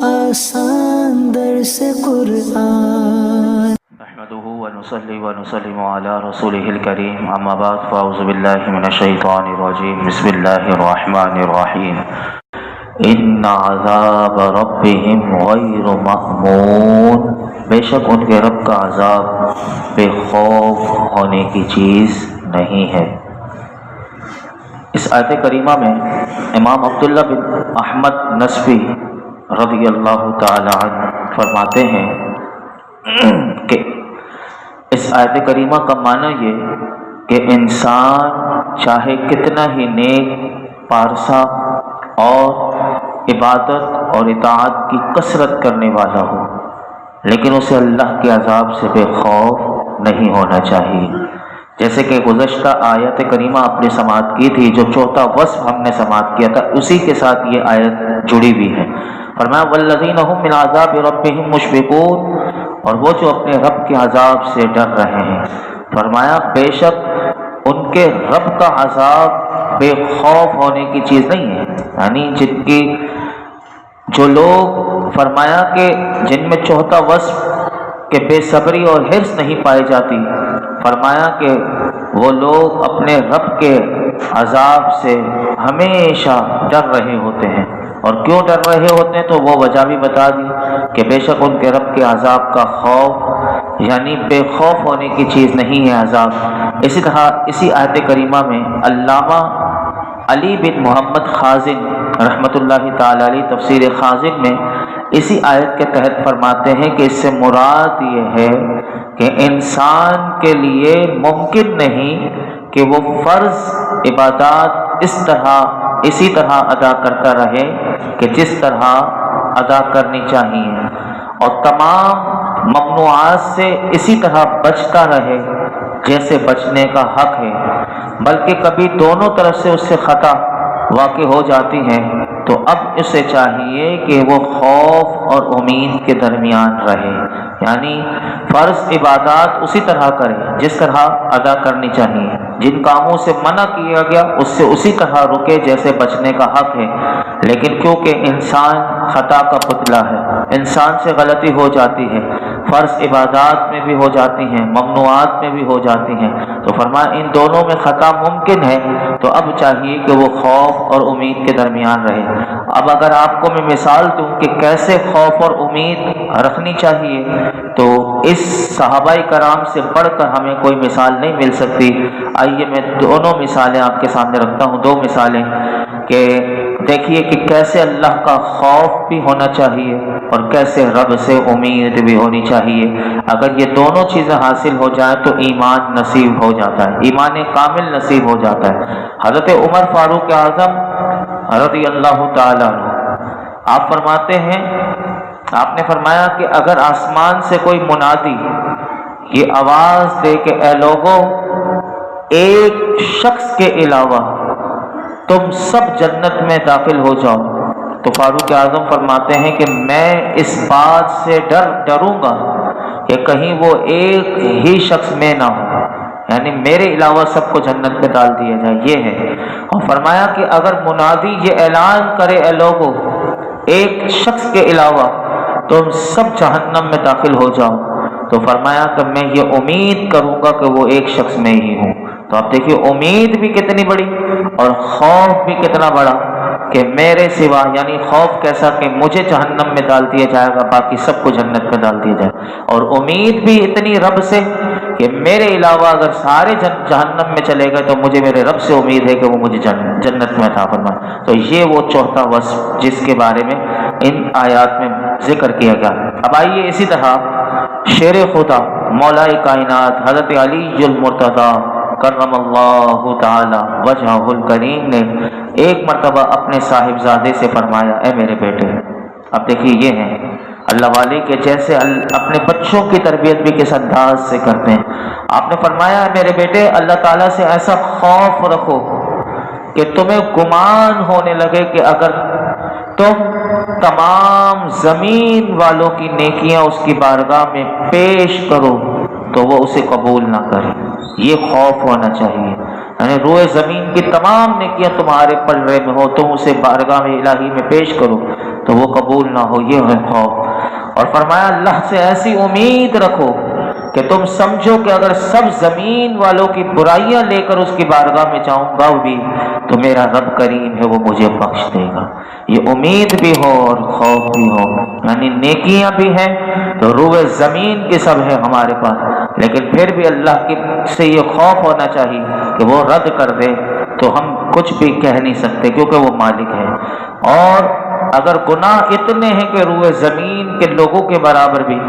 آسان درس قرآن نحمده ونصلي ونسلم على رسوله الكريم اما بعد فاعوذ بالله من الشيطان الرجيم بسم الله الرحمن الرحيم ان عذاب ربهم غیر مأمون، بے شک ان کے رب کا عذاب بے خوف ہونے کی چیز نہیں ہے۔ اس آیت کریمہ میں امام عبداللہ بن احمد نصفی رضی اللہ تعالی عنہ فرماتے ہیں کہ اس آیت کریمہ کا معنی یہ کہ انسان چاہے کتنا ہی نیک پارسا اور عبادت اور اطاعت کی کثرت کرنے والا ہو، لیکن اسے اللہ کے عذاب سے بے خوف نہیں ہونا چاہیے۔ جیسے کہ گزشتہ آیت کریمہ آپ نے سماعت کی تھی، جو چوتھا وصف ہم نے سماعت کیا تھا، اسی کے ساتھ یہ آیت جڑی ہوئی ہے۔ فرمایا والذین هم من عذاب ربهم مشفقون، اور وہ جو اپنے رب کے عذاب سے ڈر رہے ہیں۔ فرمایا بے شک ان کے رب کا عذاب بے خوف ہونے کی چیز نہیں ہے، یعنی جو لوگ فرمایا کہ جن میں چوتھا وصف کہ بے صبری اور حرص نہیں پائی جاتی، فرمایا کہ وہ لوگ اپنے رب کے عذاب سے ہمیشہ ڈر رہے ہوتے ہیں۔ اور کیوں ڈر رہے ہوتے ہیں تو وہ وجہ بھی بتا دی کہ بے شک ان کے رب کے عذاب کا خوف یعنی بے خوف ہونے کی چیز نہیں ہے عذاب۔ اسی طرح اسی آیت کریمہ میں علامہ علی بن محمد خازن رحمۃ اللہ تعالی علیہ تفسیر خازن میں اسی آیت کے تحت فرماتے ہیں کہ اس سے مراد یہ ہے کہ انسان کے لیے ممکن نہیں کہ وہ فرض عبادات اسی طرح ادا کرتا رہے کہ جس طرح ادا کرنی چاہیے، اور تمام ممنوعات سے اسی طرح بچتا رہے جیسے بچنے کا حق ہے، بلکہ کبھی دونوں طرف سے اس سے خطا واقع ہو جاتی ہے، تو اب اسے چاہیے کہ وہ خوف اور امید کے درمیان رہے، یعنی فرض عبادات اسی طرح کرے جس طرح ادا کرنی چاہیے، جن کاموں سے منع کیا گیا اس سے اسی طرح رکے جیسے بچنے کا حق ہے۔ لیکن کیونکہ انسان خطا کا پتلا ہے، انسان سے غلطی ہو جاتی ہے، فرض عبادات میں بھی ہو جاتی ہیں، ممنوعات میں بھی ہو جاتی ہیں، تو فرمایا ان دونوں میں خطا ممکن ہے، تو اب چاہیے کہ وہ خوف اور امید کے درمیان رہے۔ اب اگر آپ کو میں مثال دوں کہ کیسے خوف اور امید رکھنی چاہیے، تو اس صحابہ کرام سے پڑھ کر ہمیں کوئی مثال نہیں مل سکتی۔ آئیے میں دونوں مثالیں آپ کے سامنے رکھتا ہوں، دو مثالیں کہ دیکھیے کہ کیسے اللہ کا خوف بھی ہونا چاہیے اور کیسے رب سے امید بھی ہونی چاہیے۔ اگر یہ دونوں چیزیں حاصل ہو جائیں تو ایمان نصیب ہو جاتا ہے، ایمان کامل نصیب ہو جاتا ہے۔ حضرت عمر فاروق اعظم رضی اللہ تعالیٰ عنہ آپ فرماتے ہیں، آپ نے فرمایا کہ اگر آسمان سے کوئی منادی یہ آواز دے کہ اے لوگوں، ایک شخص کے علاوہ تم سب جنت میں داخل ہو جاؤ، تو فاروق اعظم فرماتے ہیں کہ میں اس بات سے ڈروں گا کہ کہیں وہ ایک ہی شخص میں نہ ہو، یعنی میرے علاوہ سب کو جنت میں ڈال دیا جائے، یہ ہے۔ اور فرمایا کہ اگر منادی یہ اعلان کرے اے لوگوں، ایک شخص کے علاوہ تم سب جہنم میں داخل ہو جاؤ، تو فرمایا کہ میں یہ امید کروں گا کہ وہ ایک شخص میں ہی ہوں۔ تو آپ دیکھیے امید بھی کتنی بڑی اور خوف بھی کتنا بڑا کہ میرے سوا، یعنی خوف کیسا کہ مجھے جہنم میں ڈال دیا جائے گا، باقی سب کو جنت میں ڈال دیا جائے، اور امید بھی اتنی رب سے کہ میرے علاوہ اگر سارے جہنم میں چلے گئے تو مجھے میرے رب سے امید ہے کہ وہ مجھے جنت میں عطا فرمائے۔ تو یہ وہ چوتھا وصف جس کے بارے میں ان آیات میں ذکر کیا گیا۔ اب آئیے اسی طرح شیر خدا مولا کائنات حضرت علی المرتضیٰ کرم اللہ تعالی وجہہ الکریم نے ایک مرتبہ اپنے صاحبزادے سے فرمایا، اے میرے بیٹے، اب دیکھیے یہ ہیں اللہ والے کے جیسے اپنے بچوں کی تربیت بھی کس انداز سے کرتے ہیں۔ آپ نے فرمایا، اے میرے بیٹے، اللہ تعالیٰ سے ایسا خوف رکھو کہ تمہیں گمان ہونے لگے کہ اگر تم تمام زمین والوں کی نیکیاں اس کی بارگاہ میں پیش کرو تو وہ اسے قبول نہ کرے۔ یہ خوف ہونا چاہیے، یعنی روئے زمین کی تمام نیکیاں تمہارے پلڑے میں ہو، تم اسے بارگاہ میں الہی میں پیش کرو تو وہ قبول نہ ہو، یہ ہے خوف۔ اور فرمایا اللہ سے ایسی امید رکھو کہ تم سمجھو کہ اگر سب زمین والوں کی برائیاں لے کر اس کی بارگاہ میں جاؤں گا بھی تو میرا رب کریم ہے، وہ مجھے بخش دے گا۔ یہ امید بھی ہو اور خوف بھی ہو، یعنی نیکیاں بھی ہیں تو روح زمین کی سب ہے ہمارے پاس، لیکن پھر بھی اللہ کی سے یہ خوف ہونا چاہیے کہ وہ رد کر دے تو ہم کچھ بھی کہہ نہیں سکتے کیونکہ وہ مالک ہے۔ اور اگر گناہ اتنے ہیں کہ روح زمین کے لوگوں کے برابر بھی،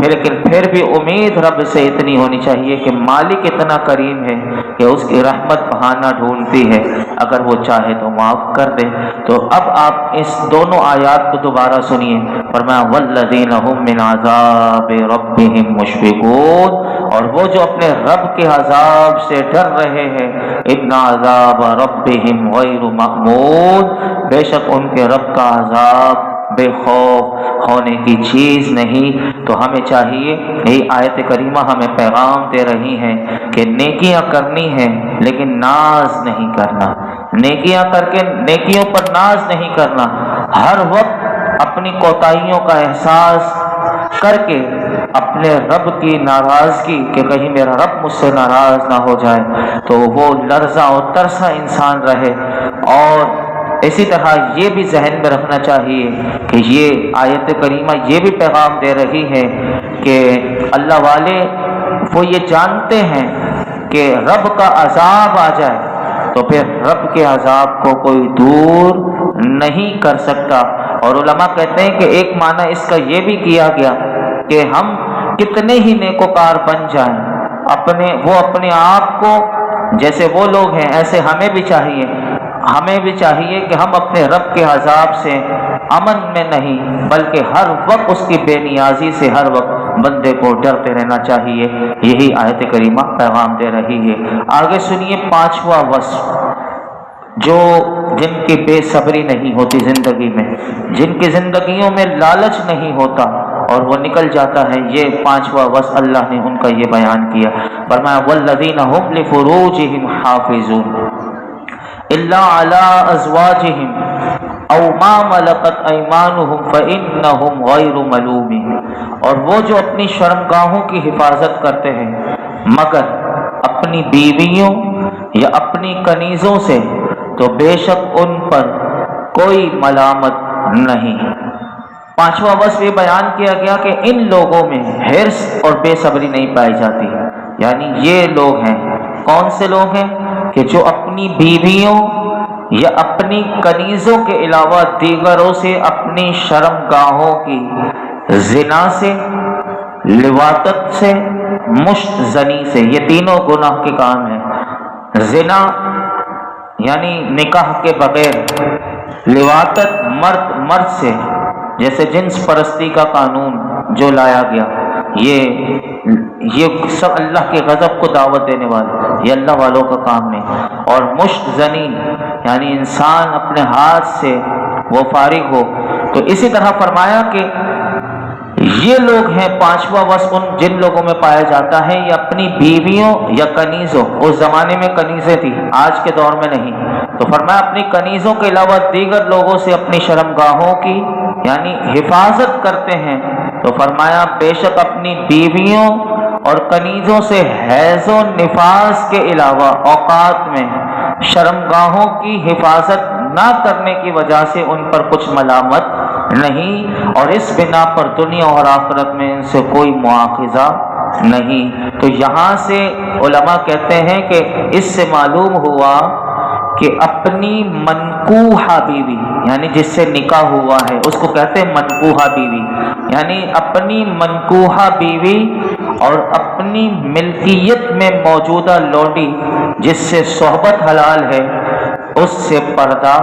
لیکن پھر بھی امید رب سے اتنی ہونی چاہیے کہ مالک اتنا کریم ہے کہ اس کی رحمت بہانہ ڈھونڈتی ہے، اگر وہ چاہے تو معاف کر دے۔ تو اب آپ اس دونوں آیات کو دوبارہ سنیے، فرمایا والذین هم من عذاب ربهم مشفقون، اور وہ جو اپنے رب کے عذاب سے ڈر رہے ہیں، ان عذاب ربهم غیر مأمون، بے شک ان کے رب کا عذاب بے خوف ہونے کی چیز نہیں۔ تو ہمیں چاہیے، یہی آیت کریمہ ہمیں پیغام دے رہی ہے کہ نیکیاں کرنی ہیں لیکن ناز نہیں کرنا، نیکیاں کر کے نیکیوں پر ناز نہیں کرنا، ہر وقت اپنی کوتاہیوں کا احساس کر کے اپنے رب کی ناراضگی کہ کہیں میرا رب مجھ سے ناراض نہ ہو جائے تو وہ لرزہ اور ترسا انسان رہے۔ اور اسی طرح یہ بھی ذہن میں رکھنا چاہیے کہ یہ آیت کریمہ یہ بھی پیغام دے رہی ہے کہ اللہ والے وہ یہ جانتے ہیں کہ رب کا عذاب آ جائے تو پھر رب کے عذاب کو کوئی دور نہیں کر سکتا۔ اور علماء کہتے ہیں کہ ایک معنی اس کا یہ بھی کیا گیا کہ ہم کتنے ہی نیکوکار بن جائیں، وہ اپنے آپ کو جیسے وہ لوگ ہیں ایسے ہمیں بھی چاہیے کہ ہم اپنے رب کے عذاب سے امن میں نہیں بلکہ ہر وقت اس کی بے نیازی سے ہر وقت بندے کو ڈرتے رہنا چاہیے۔ یہی آیت کریمہ پیغام دے رہی ہے۔ آگے سنیے پانچواں وصف، جن کی بے صبری نہیں ہوتی زندگی میں، جن کی زندگیوں میں لالچ نہیں ہوتا اور وہ نکل جاتا ہے، یہ پانچواں وصف اللہ نے ان کا یہ بیان کیا۔ فرمایا والذین هم لفروجهم حافظون الا علی ازواجہم او ما ملکت ایمانہم فانہم غیر ملومین، اور وہ جو اپنی شرمگاہوں کی حفاظت کرتے ہیں مگر اپنی بیویوں یا اپنی کنیزوں سے تو بے شک ان پر کوئی ملامت نہیں۔ پانچواں وصف یہ بیان کیا گیا کہ ان لوگوں میں حرص اور بے صبری نہیں پائی جاتی، یعنی یہ لوگ ہیں، کون سے لوگ ہیں کہ جو اپنی بیویوں یا اپنی کنیزوں کے علاوہ دیگروں سے اپنی شرمگاہوں کی زنا سے، لواطت سے، مشت زنی سے، یہ تینوں گناہ کے کام ہیں۔ زنا یعنی نکاح کے بغیر، لواطت مرد سے، جیسے جنس پرستی کا قانون جو لایا گیا، یہ سب اللہ کے غضب کو دعوت دینے والے، یہ اللہ والوں کا کام نہیں۔ اور مشت زنی یعنی انسان اپنے ہاتھ سے وہ فارغ ہو۔ تو اسی طرح فرمایا کہ یہ لوگ ہیں پانچواں وصف جن لوگوں میں پایا جاتا ہے، یہ اپنی بیویوں یا کنیزوں، اس زمانے میں کنیزیں تھی، آج کے دور میں نہیں، تو فرمایا اپنی کنیزوں کے علاوہ دیگر لوگوں سے اپنی شرمگاہوں کی یعنی حفاظت کرتے ہیں۔ تو فرمایا بے شک اپنی بیویوں اور کنیزوں سے حیض و نفاس کے علاوہ اوقات میں شرمگاہوں کی حفاظت نہ کرنے کی وجہ سے ان پر کچھ ملامت نہیں، اور اس بنا پر دنیا اور آخرت میں ان سے کوئی مواخذہ نہیں۔ تو یہاں سے علماء کہتے ہیں کہ اس سے معلوم ہوا کہ اپنی منکوحہ بیوی یعنی جس سے نکاح ہوا ہے اس کو کہتے ہیں منکوحہ بیوی، یعنی اپنی منکوحہ بیوی اور اپنی ملکیت میں موجودہ لونڈی جس سے صحبت حلال ہے اس سے پردہ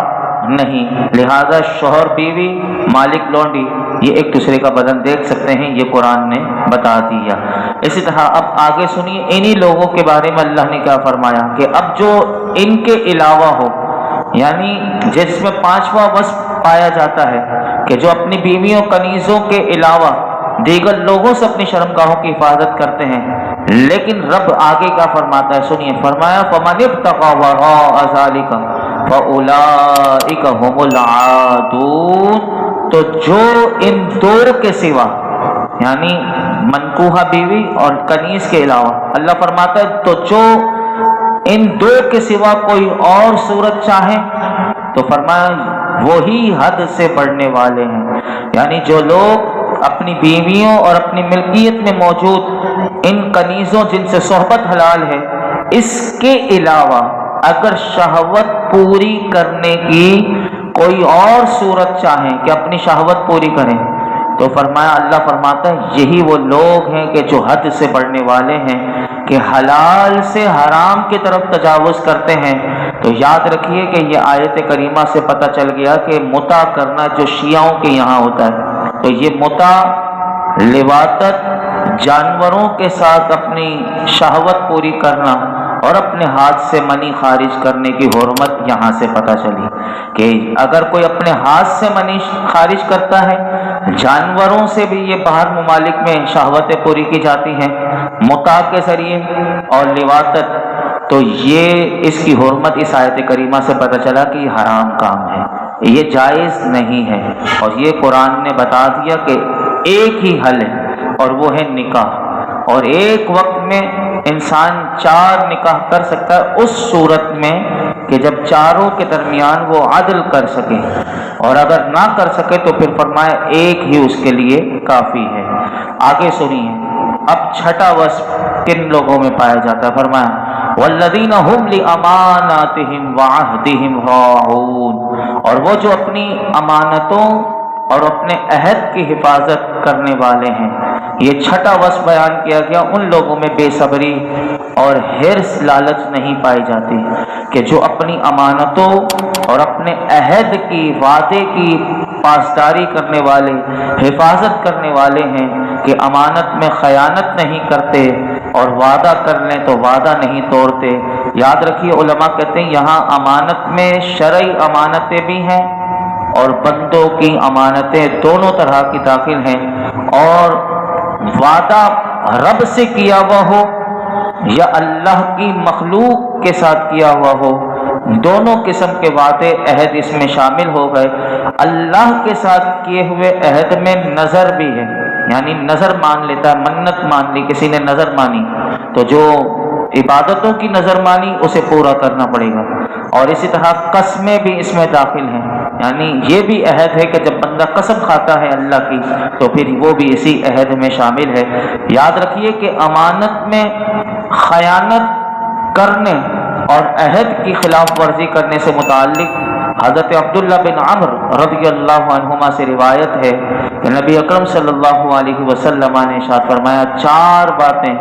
نہیں۔ لہذا شوہر بیوی، مالک لونڈی، یہ ایک دوسرے کا بدن دیکھ سکتے ہیں، یہ قرآن نے بتا دیا۔ اسی طرح اب آگے سنیے انہی لوگوں کے بارے میں اللہ نے کیا فرمایا کہ اب جو ان کے علاوہ ہو، یعنی جس میں پانچواں وصف پایا جاتا ہے کہ جو اپنی بیویوں کنیزوں کے علاوہ دیگر لوگوں سے اپنی شرمگاہوں کی حفاظت کرتے ہیں، لیکن رب آگے کیا فرماتا ہے سنیے، فرمایا فَمَنِ ابْتَغَىٰ وَرَاءَ ذَٰلِكَ فَأُولَٰئِكَ هُمُ الْعَادُونَ، تو جو ان دو کے سوا یعنی منکوحہ بیوی اور کنیز کے علاوہ اللہ فرماتا ہے تو جو ان دو کے سوا کوئی اور صورت چاہے تو فرمایا وہی حد سے بڑھنے والے ہیں، یعنی جو لوگ اپنی بیویوں اور اپنی ملکیت میں موجود ان کنیزوں جن سے صحبت حلال ہے اس کے علاوہ اگر شہوت پوری کرنے کی کوئی اور صورت چاہیں کہ اپنی شہوت پوری کریں تو فرمایا اللہ فرماتا ہے یہی وہ لوگ ہیں کہ جو حد سے بڑھنے والے ہیں کہ حلال سے حرام کی طرف تجاوز کرتے ہیں۔ تو یاد رکھیے کہ یہ آیت کریمہ سے پتہ چل گیا کہ متع کرنا جو شیعوں کے یہاں ہوتا ہے تو یہ متع لواطت جانوروں کے ساتھ اپنی شہوت پوری کرنا اور اپنے ہاتھ سے منی خارج کرنے کی حرمت یہاں سے پتہ چلی کہ اگر کوئی اپنے ہاتھ سے منی خارج کرتا ہے، جانوروں سے بھی یہ باہر ممالک میں شہوتیں پوری کی جاتی ہیں متع کے ذریعے اور لواطت، تو یہ اس کی حرمت اس آیت کریمہ سے پتہ چلا کہ یہ حرام کام ہے، یہ جائز نہیں ہے۔ اور یہ قرآن نے بتا دیا کہ ایک ہی حل ہے اور وہ ہے نکاح، اور ایک وقت میں انسان 4 نکاح کر سکتا ہے اس صورت میں کہ جب چاروں کے درمیان وہ عدل کر سکے، اور اگر نہ کر سکے تو پھر فرمایا ایک ہی اس کے لیے کافی ہے۔ آگے سنیے اب چھٹا وصف کن لوگوں میں پایا جاتا ہے، فرمایا والذین هم لاماناتهم وعہدهم راعون، اور وہ جو اپنی امانتوں اور اپنے عہد کی حفاظت کرنے والے ہیں۔ یہ چھٹا وصف بیان کیا گیا ان لوگوں میں بے صبری اور حرص لالچ نہیں پائی جاتی کہ جو اپنی امانتوں اور اپنے عہد کی وعدے کی پاسداری کرنے والے، حفاظت کرنے والے ہیں کہ امانت میں خیانت نہیں کرتے اور وعدہ کر لیں تو وعدہ نہیں توڑتے۔ یاد رکھیے علماء کہتے ہیں یہاں امانت میں شرعی امانتیں بھی ہیں اور بندوں کی امانتیں دونوں طرح کی داخل ہیں، اور وعدہ رب سے کیا ہوا ہو یا اللہ کی مخلوق کے ساتھ کیا ہوا ہو، دونوں قسم کے وعدے عہد اس میں شامل ہو گئے۔ اللہ کے ساتھ کیے ہوئے عہد میں نظر بھی ہے، یعنی نظر مان لیتا ہے، منت مان لی کسی نے نظر مانی تو جو عبادتوں کی نظر مانی اسے پورا کرنا پڑے گا، اور اسی طرح قسمیں بھی اس میں داخل ہیں، یعنی یہ بھی عہد ہے کہ جب بندہ قسم کھاتا ہے اللہ کی تو پھر وہ بھی اسی عہد میں شامل ہے۔ یاد رکھیے کہ امانت میں خیانت کرنے اور عہد کی خلاف ورزی کرنے سے متعلق حضرت عبداللہ بن عمرو رضی اللہ عنہما سے روایت ہے کہ نبی اکرم صلی اللہ علیہ وسلم نے ارشاد فرمایا 4 باتیں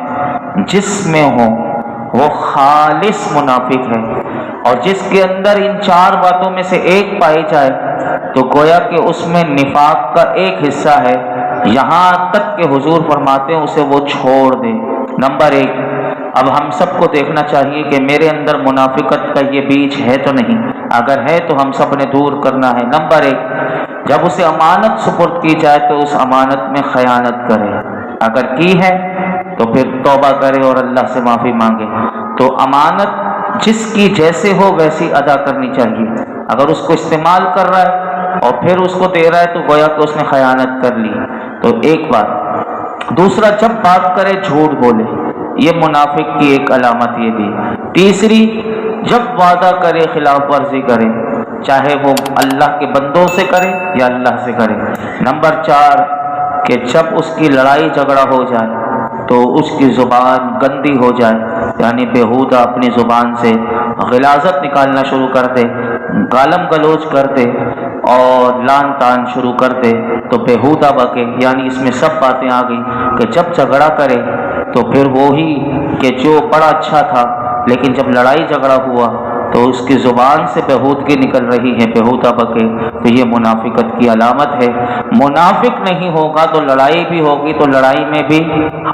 جس میں ہوں وہ خالص منافق ہے، اور جس کے اندر ان 4 باتوں میں سے ایک پائی جائے تو گویا کہ اس میں نفاق کا ایک حصہ ہے، یہاں تک کہ حضور فرماتے ہیں اسے وہ چھوڑ دے۔ نمبر 1، اب ہم سب کو دیکھنا چاہیے کہ میرے اندر منافقت کا یہ بیج ہے تو نہیں، اگر ہے تو ہم سب نے دور کرنا ہے۔ نمبر 1، جب اسے امانت سپرد کی جائے تو اس امانت میں خیانت کرے، اگر کی ہے تو پھر توبہ کرے اور اللہ سے معافی مانگے۔ تو امانت جس کی جیسے ہو ویسی ادا کرنی چاہیے، اگر اس کو استعمال کر رہا ہے اور پھر اس کو دے رہا ہے تو گویا کہ اس نے خیانت کر لی، تو ایک بات۔ دوسرا، جب بات کرے جھوٹ بولے، یہ منافق کی ایک علامت یہ بھی۔ تیسری، جب وعدہ کرے خلاف ورزی کرے، چاہے وہ اللہ کے بندوں سے کرے یا اللہ سے کرے۔ نمبر 4، کہ جب اس کی لڑائی جھگڑا ہو جائے تو اس کی زبان گندی ہو جائے، یعنی بیہودہ اپنی زبان سے غلاظت نکالنا شروع کر دے، گالم گلوچ کر دے اور لان تان شروع کر دے تو بیہودہ بکے، یعنی اس میں سب باتیں آ گئی کہ جب جھگڑا کرے تو پھر وہی کہ جو بڑا اچھا تھا لیکن جب لڑائی جھگڑا ہوا تو اس کی زبان سے بہودگی نکل رہی ہے، بیہودہ بکے، تو یہ منافقت کی علامت ہے۔ منافق نہیں ہوگا تو لڑائی بھی ہوگی، تو لڑائی میں بھی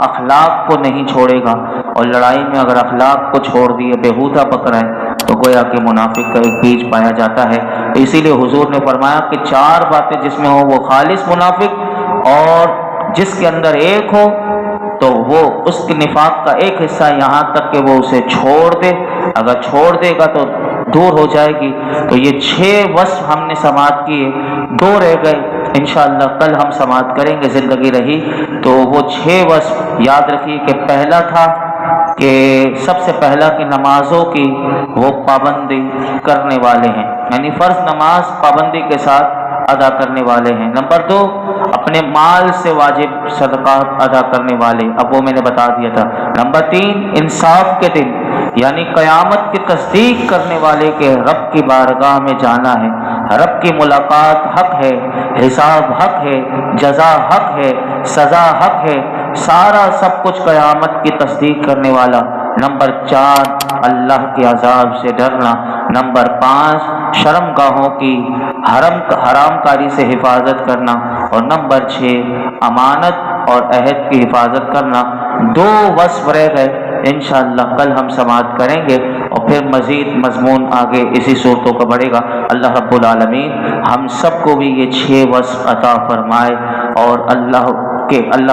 اخلاق کو نہیں چھوڑے گا، اور لڑائی میں اگر اخلاق کو چھوڑ دیے بیہودہ بک رہا ہے تو گویا کہ منافق کا ایک بیج پایا جاتا ہے۔ اسی لیے حضور نے فرمایا کہ 4 باتیں جس میں ہو وہ خالص منافق، اور جس کے اندر ایک ہو تو وہ اس کے نفاق کا ایک حصہ یہاں تک کہ وہ اسے چھوڑ دے، اگر چھوڑ دے گا تو دور ہو جائے گی۔ تو یہ 6 وصف ہم نے سماعت کیے، 2 رہ گئے۔ انشاءاللہ کل ہم سماعت کریں گے، زندگی رہی تو وہ 6 وصف یاد رکھیے کہ پہلا تھا کہ سب سے پہلا کہ نمازوں کی وہ پابندی کرنے والے ہیں، یعنی فرض نماز پابندی کے ساتھ ادا کرنے والے ہیں۔ نمبر 2 اپنے مال سے واجب صدقات ادا کرنے والے، اب وہ میں نے بتا دیا تھا۔ نمبر 3 انصاف کے دن یعنی قیامت کی تصدیق کرنے والے کے رب کی بارگاہ میں جانا ہے، رب کی ملاقات حق ہے، حساب حق ہے، جزا حق ہے، سزا حق ہے، سارا سب کچھ قیامت کی تصدیق کرنے والا۔ نمبر 4 اللہ کے عذاب سے ڈرنا۔ نمبر 5 شرم گاہوں کی حرام کاری سے حفاظت کرنا، اور نمبر 6 امانت اور عہد کی حفاظت کرنا۔ 2 وصف رہ گئے، انشاءاللہ کل ہم سماعت کریں گے اور پھر مزید مضمون آگے اسی صورتوں کا بڑھے گا۔ اللہ رب العالمین ہم سب کو بھی یہ 6 وصف عطا فرمائے، اور اللہ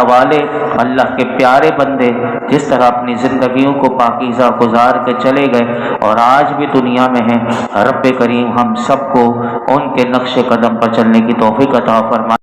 والے اللہ کے پیارے بندے جس طرح اپنی زندگیوں کو پاکیزہ گزار کے چلے گئے اور آج بھی دنیا میں ہیں، رب کریم ہم سب کو ان کے نقش قدم پر چلنے کی توفیق عطا فرمائے۔